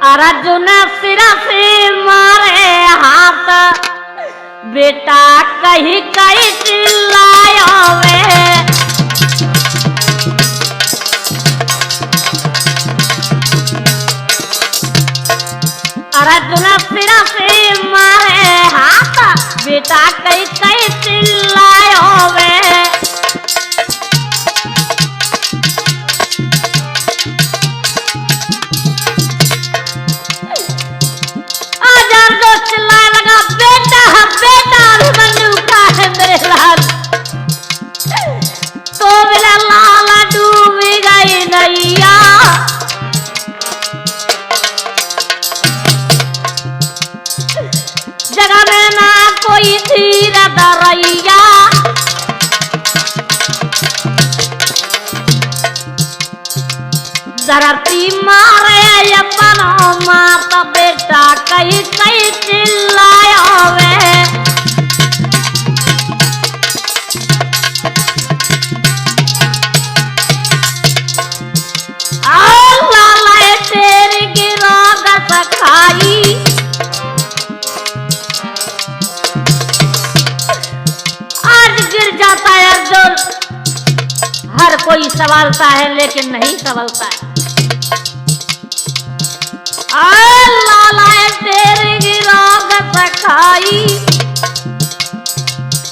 अर्जुन सिरा से मारे हाथ, बेटा कहीं कहीं चिल्लायो वे। अर्जुन सिरा से मारे हाथ, बेटा कहीं कहीं चिल्लायो वे। चिल्लाने लगा, बेटा बेटा अभिमन्यु का है मेरे लाल। तो मेरा लाला डूब गई नैया। जगह में ना कोई धीर दरैया। धरती मारे अपनो मात, बेटा कहीं कहीं चिल्लायो वे। लाला तेरी गिरोग सखाई। आज गिर जाता है अर्जुन। हर कोई संभालता है लेकिन नहीं संभलता है। लाला तेरी गिरोग सखाई,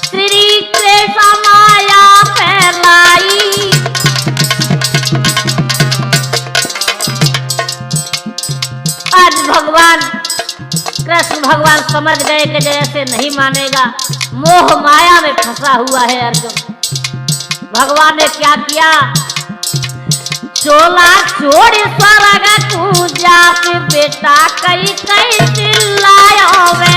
श्री कृष्ण माया फैलाई। आज भगवान कृष्ण भगवान समझ गए कि जैसे नहीं मानेगा, मोह माया में फंसा हुआ है अर्जुन। भगवान ने क्या किया, चोला छोड़ स्वर्ग तू जात, बेटा कहीं कहीं चिल्लायो वे।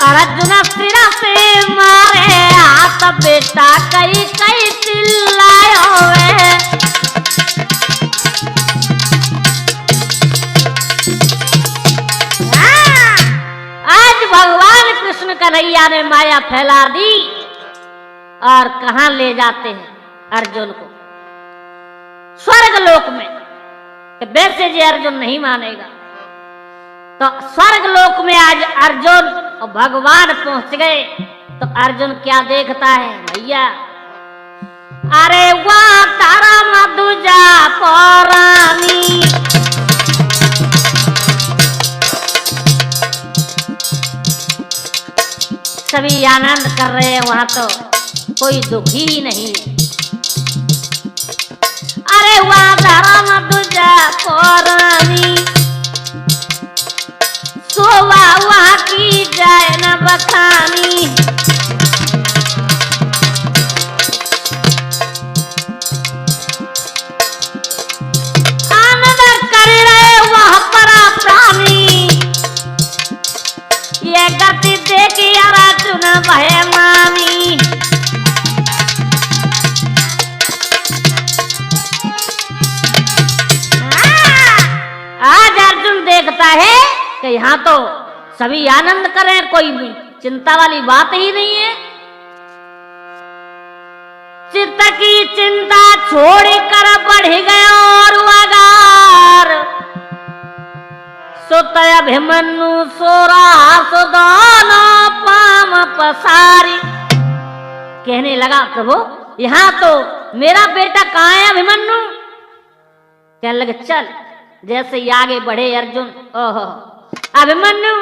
अर्जुन सिरा से मारे हाथ, बेटा कहीं कहीं चिल्लायो वे। भगवान कृष्ण कन्हैया ने माया फैला दी और कहां ले जाते हैं अर्जुन को, स्वर्ग लोक में। वैसे जी अर्जुन नहीं मानेगा तो स्वर्ग लोक में आज अर्जुन और भगवान पहुंच गए। तो अर्जुन क्या देखता है भैया, अरे वाह तारा मधुजा पौरानी। सभी आनंद कर रहे हैं, वहां तो कोई दुखी ही नहीं है। अरे वाह धर्म दूजा पौरानी, सोवा वहां की जाए न बखानी। आनंद कर रहे वह परा प्राणी, ये गति देखी अर्जुन भय मानी। आज अर्जुन देखता है कि यहाँ तो सभी आनंद करें, कोई भी चिंता वाली बात ही नहीं है। चित्त की चिंता छोड़ कर बढ़ गया और वगार, सुतय अभिमन्यु सोरा सुदाना पाम पसारी। कहने लगा प्रभु यहाँ तो मेरा बेटा कहाँ है अभिमन्यु। कहने लगे चल। जैसे ही आगे बढ़े अर्जुन, ओहो अभिमन्यु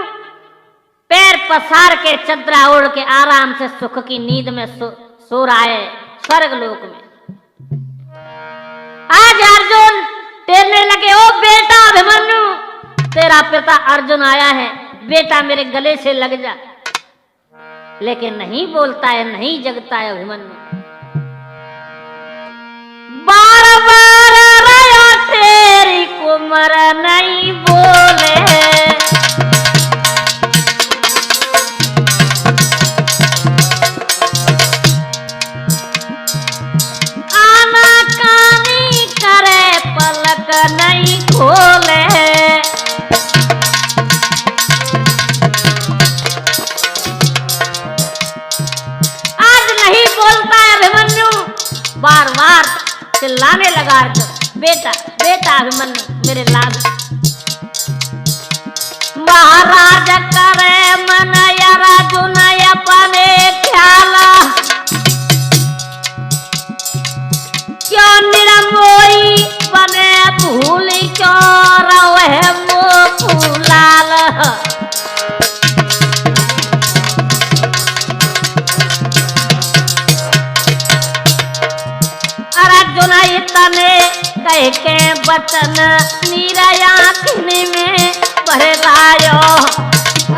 पैर पसार के चद्रा ओढ़ के आराम से सुख की नींद में सो रहा है स्वर्ग लोक में। आज अर्जुन टेरने लगे, ओ बेटा अभिमन्यु तेरा पिता अर्जुन आया है, बेटा मेरे गले से लग जा। लेकिन नहीं बोलता है, नहीं जगता है अभिमन्यु। बार बार रया तेरी कुमर नहीं बोले, आना कानी करे पलक नहीं खोले। आज नहीं बोलता चिल्लाने लगा अर्जुन, बेटा बेटा अभिमन्यु मेरे लाल। महाराज करे मन अर्जुन अपने ख्याल, क्यों निरमोई बने भूल क्यों रहे मोह लाल। अर्जुन इतने कह के बचन नीरा आँखिन में भर लायो।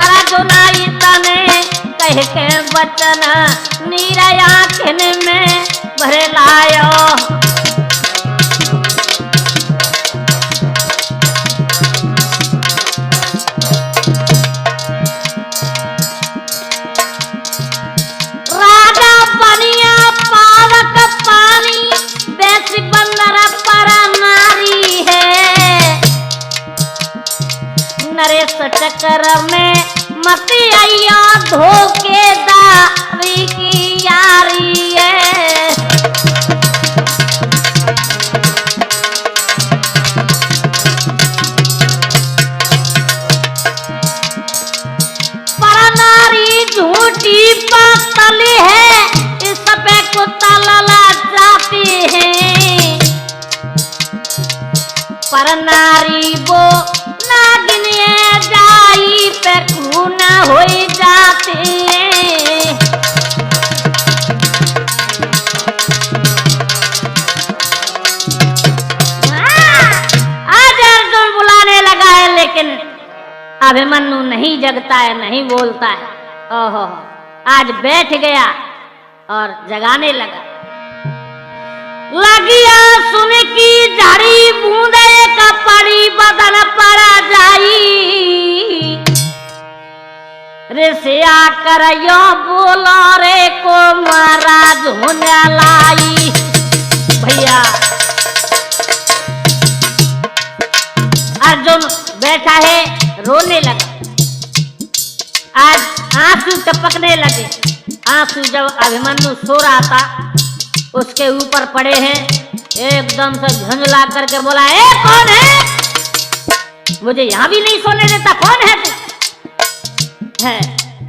अर्जुन इतने कह के बचन नीरा आँखिन में भर लायो। राजा बनिया पावक पानी बेच बंदर पर नारी है। नरेश चक्कर में मत आइया धोखेदारी की यारी है। पर नारी झूठी पातल है, इस पे कुत्ता लला जाती है। पर नारी वो नागिन जाई पे खून हो जाती है। आज अर्जुन बुलाने लगा है लेकिन अभिमन्यु नहीं जगता है, नहीं बोलता है। ओहो आज बैठ गया और जगाने लगा। लगिया सुन की झाड़ी बूंदे का पड़ी बदन पर जाई। ऋषिया कर यो बोलो रे को महाराज होने लाई। भैया अर्जुन बैठा है रोने लगा। आज आंसू टपकने लगे। आंसू जब अभिमन्यु सो रहा था उसके ऊपर पड़े हैं, एकदम से झंझला करके बोला, ए कौन है? मुझे यहाँ भी नहीं सोने देता, कौन है तू? है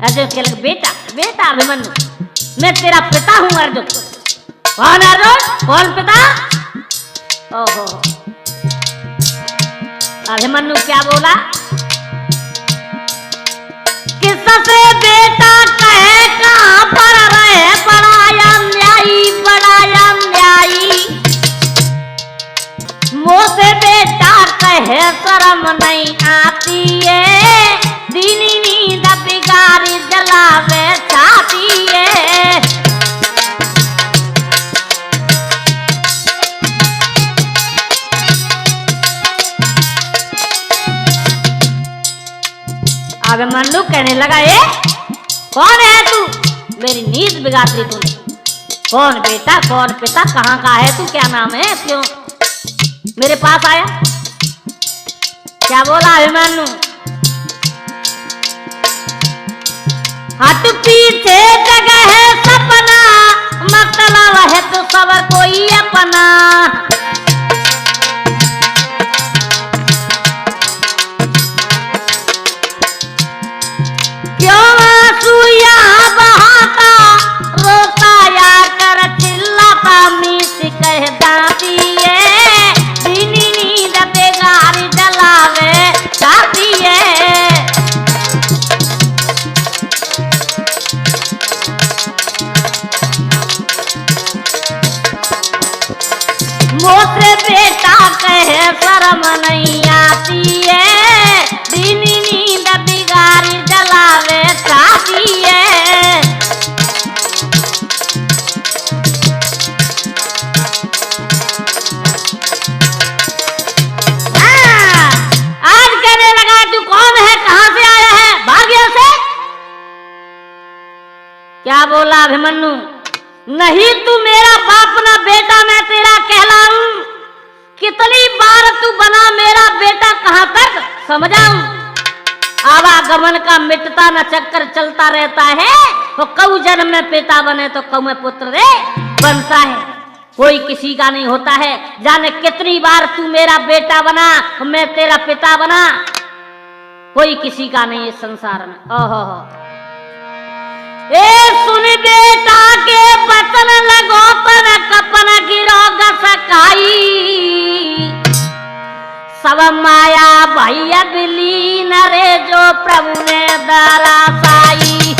अर्जुन के लगे, बेटा बेटा अभिमन्यु मैं तेरा पिता हूँ अर्जुन। कौन अर्जुन? कौन पिता? ओहो अभिमन्यु क्या बोला? किससे बेटा कहे कहाँ पर रहे, बड़ा अन्यायी बड़ा अन्यायी। मुँह से बेटा कहे शर्म नहीं आती है, दीनी नींद बिगाड़ी जलावे छाती है। अभिमन्यु कहने लगा, ए कौन है तू? मेरी नींद बिगाड़ दी तूने। कौन बेटा कौन पिता, कहाँ का है तू, क्या नाम है, क्यों मेरे पास आया? क्या बोला अभिमन्यु? हट पीछे जगह है सपना, मतलब है तो सब कोई अपना। क्यों आंसू यहाँ बहाता, रोता या कर चिल्लाता, मीस कह दाती है, दीनी नींद बेगारी जलावे जाती है। मोसे बेटा कहे शर्म नहीं आती है, दीनी नींद बिगारी जलावे जाती है। आज कहने लगा तू कौन है, कहां से आया है, भाग यहाँ से। क्या बोला अभिमन्यु? नहीं तू मेरा बाप ना बेटा मैं तेरा कहलाऊं। कितनी बार तू बना मेरा बेटा, कहां तक समझाऊं। आवागमन का मिटता न चक्कर चलता रहता है, तो कऊ जन्म में पिता बने तो कऊ में पुत्र रे बनता है। कोई किसी का नहीं होता है। जाने कितनी बार तू मेरा बेटा बना, मैं तेरा पिता बना, कोई किसी का नहीं इस संसार में। ओहो ए सुन बेटा के बचन लगो पर कपन गिरो गसकाई, सब माया भैया बिलीन रे जो प्रभु ने दरासाई।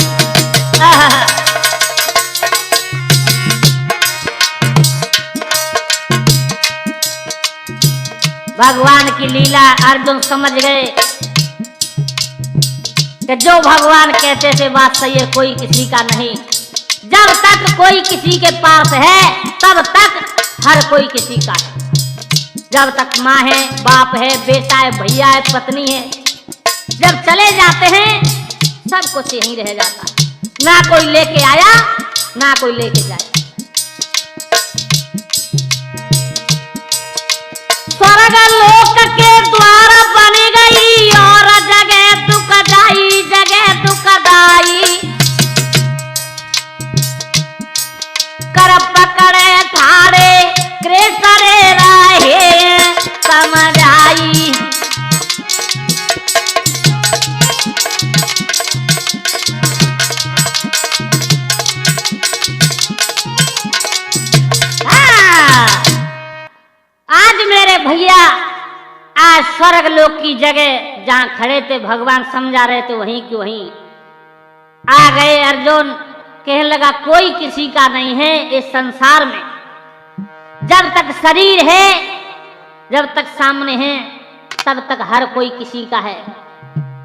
भगवान की लीला अर्जुन समझ गए कि जो भगवान कहते थे बात सही है, कोई किसी का नहीं। जब तक कोई किसी के पास है तब तक हर कोई किसी का है। जब तक माँ है, बाप है, बेटा है, भैया है, पत्नी है, जब चले जाते हैं सब कुछ यहीं रह जाता है। ना कोई लेके आया ना कोई लेके जाए। स्वर्ग लोक के द्वार बन गई और जगह दुखदाई, जगह दुखदाई। कर पकड़े ठाड़े कृष्ण राहे समझ आई। आज मेरे भैया आज स्वर्ग लोक की जगह जहां खड़े थे भगवान समझा रहे थे वहीं की वहीं आ गए। अर्जुन कहने लगा कोई किसी का नहीं है इस संसार में। जब तक शरीर है, जब तक सामने है, तब तक हर कोई किसी का है।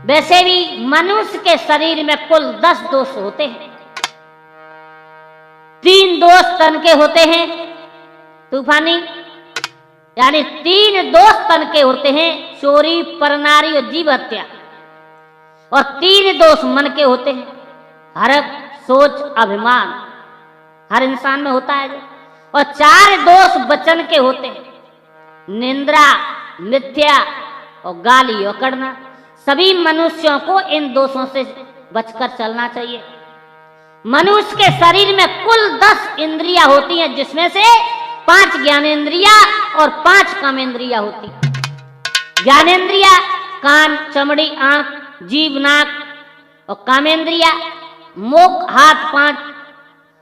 वैसे भी मनुष्य के शरीर में कुल 10 दोष होते हैं। 3 दोष तन के होते हैं तूफानी, यानी 3 दोष तन के होते हैं, चोरी, परनारी और जीव हत्या। और 3 दोष मन के होते हैं, हरक, सोच, अभिमान, हर इंसान में होता है। और 4 दोष वचन के होते हैं, निंद्रा, मिथ्या और गाली अकड़ना। सभी मनुष्यों को इन दोषों से बचकर चलना चाहिए। मनुष्य के शरीर में कुल 10 इंद्रियां होती हैं, जिसमें से 5 ज्ञानेंद्रिया और 5 कामेंद्रिया होती। ज्ञानेंद्रिया कान, चमड़ी, आंख, जीभ, नाक, और कामेंद्रिया मुख, हाथ, पांव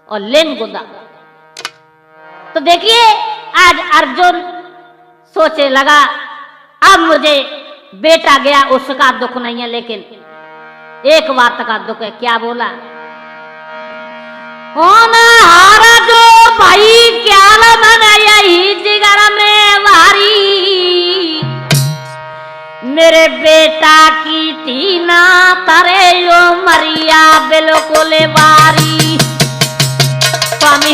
और लिंग, गुदा। तो देखिए आज अर्जुन सोचे लगा अब मुझे बेटा गया उसका दुख नहीं है, लेकिन एक बात का दुख है। क्या बोला? हारा जो भाई क्या मन यही जिगर में वारी, मेरे बेटा की थी ना तरे यो मरिया बिल्कुल वारी। स्वामी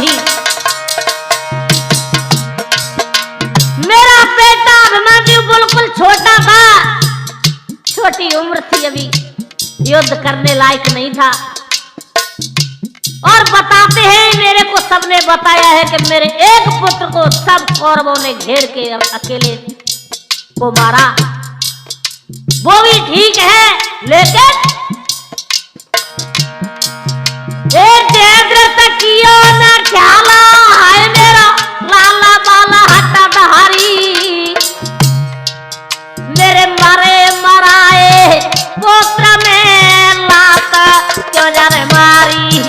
मेरा बेटा अभिमन्यु बिल्कुल छोटा था, छोटी उम्र थी, अभी युद्ध करने लायक नहीं था। और बताते हैं मेरे को सबने बताया है कि मेरे एक पुत्र को सब कौरवों ने घेर के अकेले को मारा। वो भी ठीक है, लेकिन एक जयद्रथ किया ना ख्याला है मेरा लाला बाला हटा दहारी, मेरे मारे मराए पुत्र में लात क्यों जाने मारी।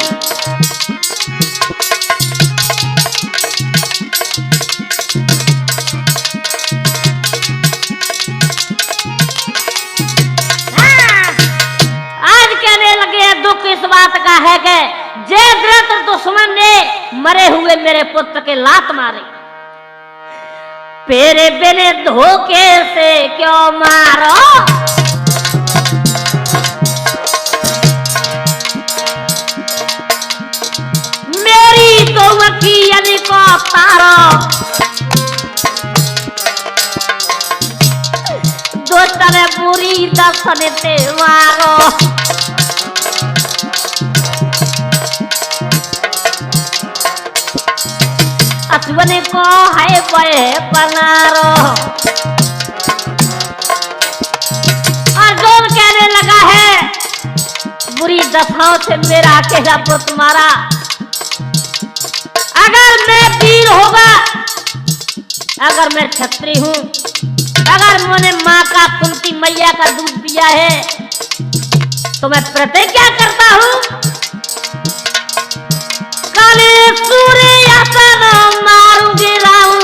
दुख इस बात का है कि जयद्रथ दुश्मन ने मरे हुए मेरे पुत्र के लात मारे। तेरे बिने धोखे से क्यों मारो, मेरी तो वकील को तारो, दोस्त ने बुरी दर्शन से मारो। अश्वन को है बे बनारो। अर्जुन कहने लगा है बुरी दशाओं से मेरा अकेला पुत्र मारा। अगर मैं वीर होगा, अगर मैं क्षत्रिय हूं, अगर मैंने माँ का कुंती मैया का दूध पिया है, तो मैं प्रतिज्ञा करता हूं काले सूर्यासन मारूं, गिराऊं,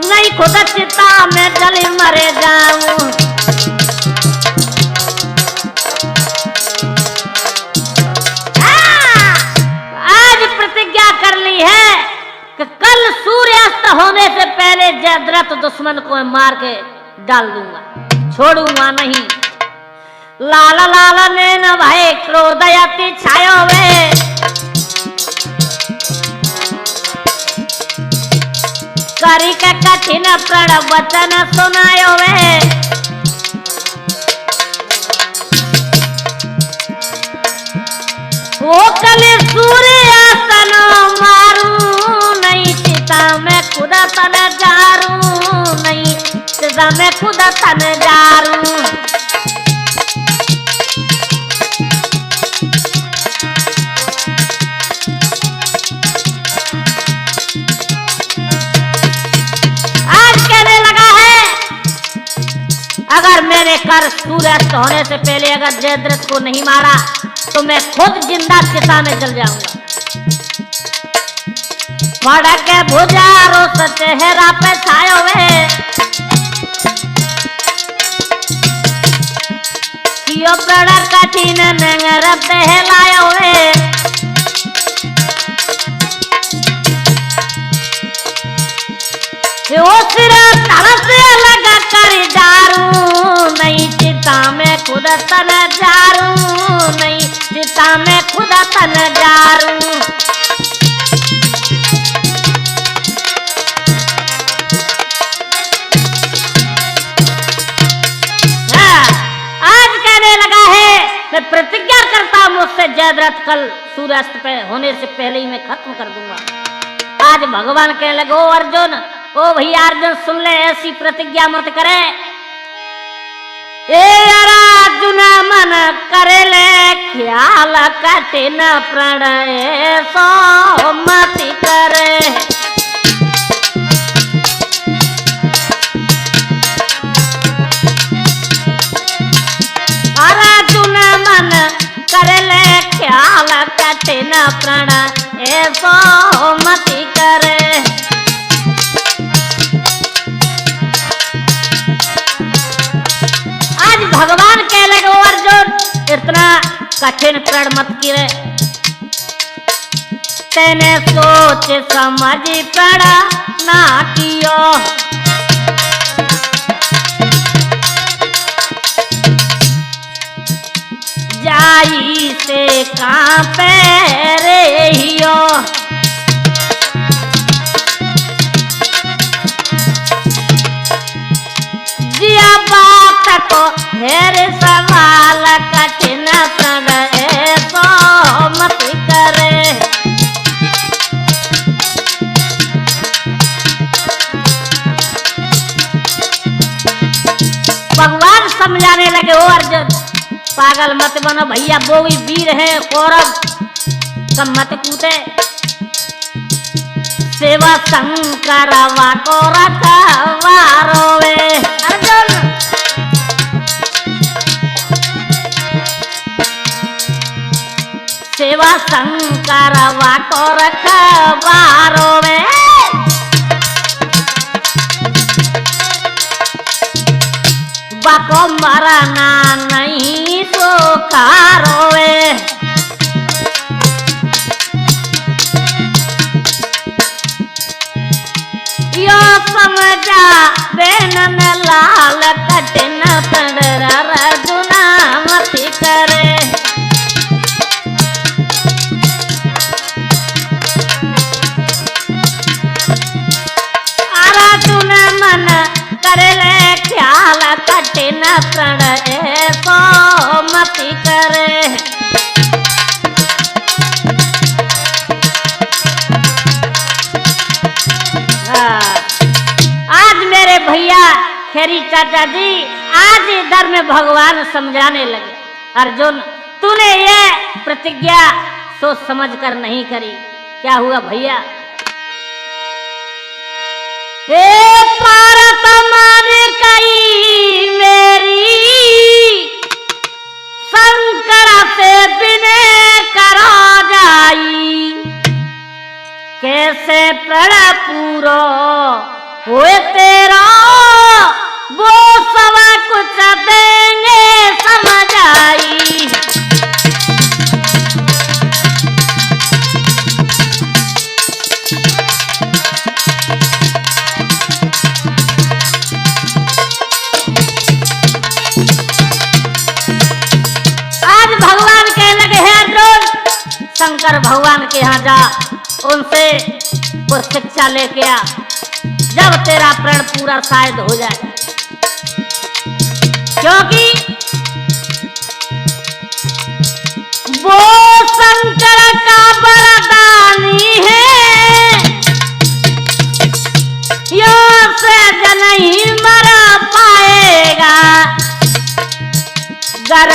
नहीं खुद चिता में जल मरे जाऊं। आज प्रतिज्ञा कर ली है कि कल सूर्यास्त होने से पहले जयद्रथ दुश्मन को मार के डाल दूंगा, छोड़ूंगा नहीं। लाल लाल नैन भय क्रोध अति छायो वे, करी के कठिन प्रण वचन सुनायो वे। वो कल सूर्यासन मारूं, नहीं चिता में खुद तन जारूं, नहीं चिता में खुद तन जारूं। अगर मैंने कर सूर्यास्त होने से पहले अगर जयद्रथ को नहीं मारा, तो मैं खुद जिंदा चिता में जल जाऊंगा। फड़क भुजारो चेहरा पे छायो वे, कियो बड़ा कठिन नंगर दहलायो वे। वो सिर तरस लगा कर जारूं, नहीं चिता में खुद तन जारूं, नहीं चिता में खुद तन जारूं। आज कहने लगा है मैं प्रतिज्ञा करता हूं मुझसे जयद्रथ कल सूर्यास्त पे होने से पहले ही मैं खत्म कर दूंगा। आज भगवान कहने लगे ओ अर्जुन, ओ भैया अर्जुन सुन ले, ऐसी प्रतिज्ञा मत करे। ए अर्जुन मन करे ले ख्याल कठिन प्रणय सो मति करे। अर्जुन मन करे ले ख्याल कठिन प्रणय सो मति करे। भगवान कह लगे ओ अर्जुन इतना कठिन प्रण मत करे, तेने सोच समझ प्रण ना कियो। जाई से कांपे रे हियो, जिया बात को हेर सवाल कठिन प्रणय सो मति करे। भगवान समझाने लगे ओ अर्जुन पागल मत बनो भैया, वो भी वीर है कौरव, कम मत कूटे। सेवा शंकर वाको रखवारो वे। अर्जुन सेवा शंकर वाको रखवारो वे। बाको मरना नहीं सुखारो वे। यो समझा बेनन लाल कठिन प्रण अर्जुना मति करे। अर्जुन मन करे ले ख्याल कठिन प्रणय सो मति करे। आज मेरे भैया खेरी चाचा जी आज इधर में भगवान समझाने लगे, अर्जुन तूने ये प्रतिज्ञा सोच समझ कर नहीं करी। क्या हुआ भैया? हे पारत माने कई मेरी शंकर से बिने करा जाई, कैसे प्रण पूरो हुए तेरा वो सब कुछ देंगे समझ आई। आज भगवान कहने लगे हैं अर्जुन, शंकर भगवान के यहाँ जा, उनसे कुछ शिक्षा लेके आ, जब तेरा प्रण पूरा शायद हो जाए। क्योंकि वो शंकर का वरदानी है, यो से नहीं मर पाएगा। गर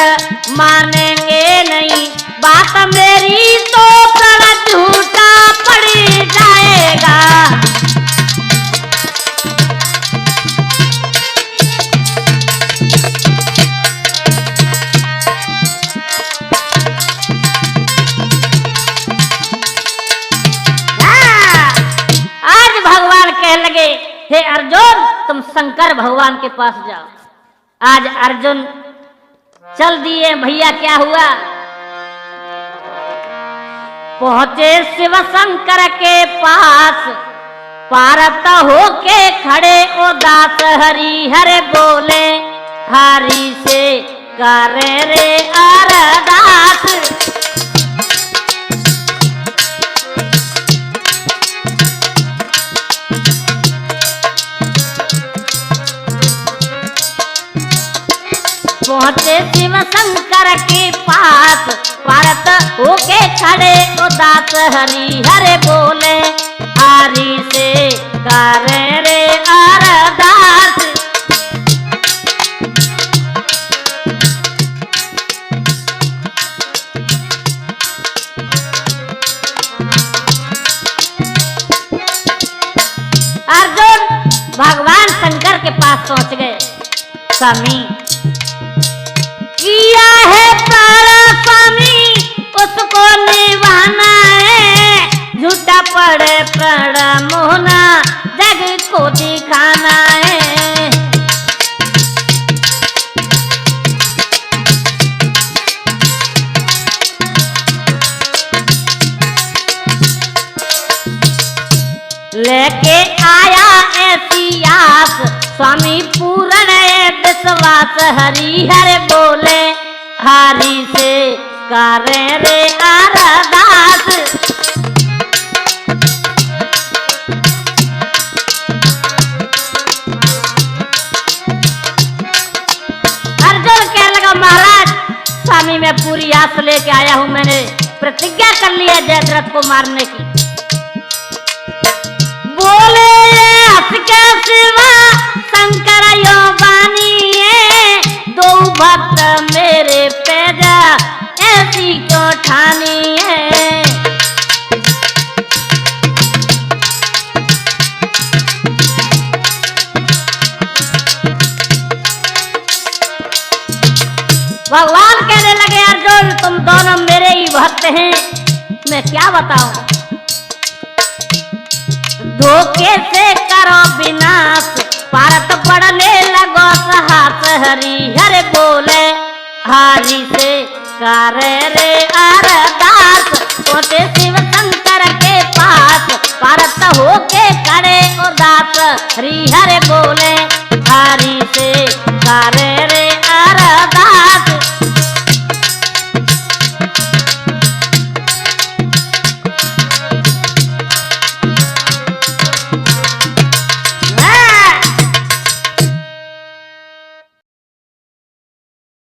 मानेंगे नहीं बात मेरी तो प्रण झूठा पड़ जाएगा। आज भगवान कह लगे, हे अर्जुन तुम शंकर भगवान के पास जाओ। आज अर्जुन चल दिए। भैया क्या हुआ? पहुंचे शिव शंकर के पास, पारत होके खड़े ओ दास हरि हरे बोले, हरि से करे रे अरदास। पहुंचे शिव शंकर के पास, पारत होके खड़े ओ दास हरि हरे बोले, हरि से करे रे अरदास। अर्जुन भगवान शंकर के पास पहुंच गए। स्वामी किया है तारा स्वामी उसको निभाना है, झूठा पड़े प्रण मोहना जग को दिखाना है। लेके आया ऐसी आस स्वामी पूर्ण विश्वास, हरि हरे बोले, हरि से करे रे अरदास। अर्जुन कहने लगा, महाराज स्वामी मैं पूरी आस लेके आया हूं, मैंने प्रतिज्ञा कर लिया जयद्रथ को मारने की। बोले हंस के शिवा शंकर यो बानी है, दो भक्त मेरे पैदा ऐसी क्यों ठानी है। भगवान कहने लगे, अर्जुन तुम दोनों मेरे ही भक्त हैं, मैं क्या बताऊं। धोखे से करो विनाश, पारत पड़ने लगो साहस, हरि हरे बोले, हरि से करे रे अरदास। पहुंचे शिव शंकर के पास, पारत होके खड़े ओ दास, हरि हरे बोले, हरि से करे रे अरदास।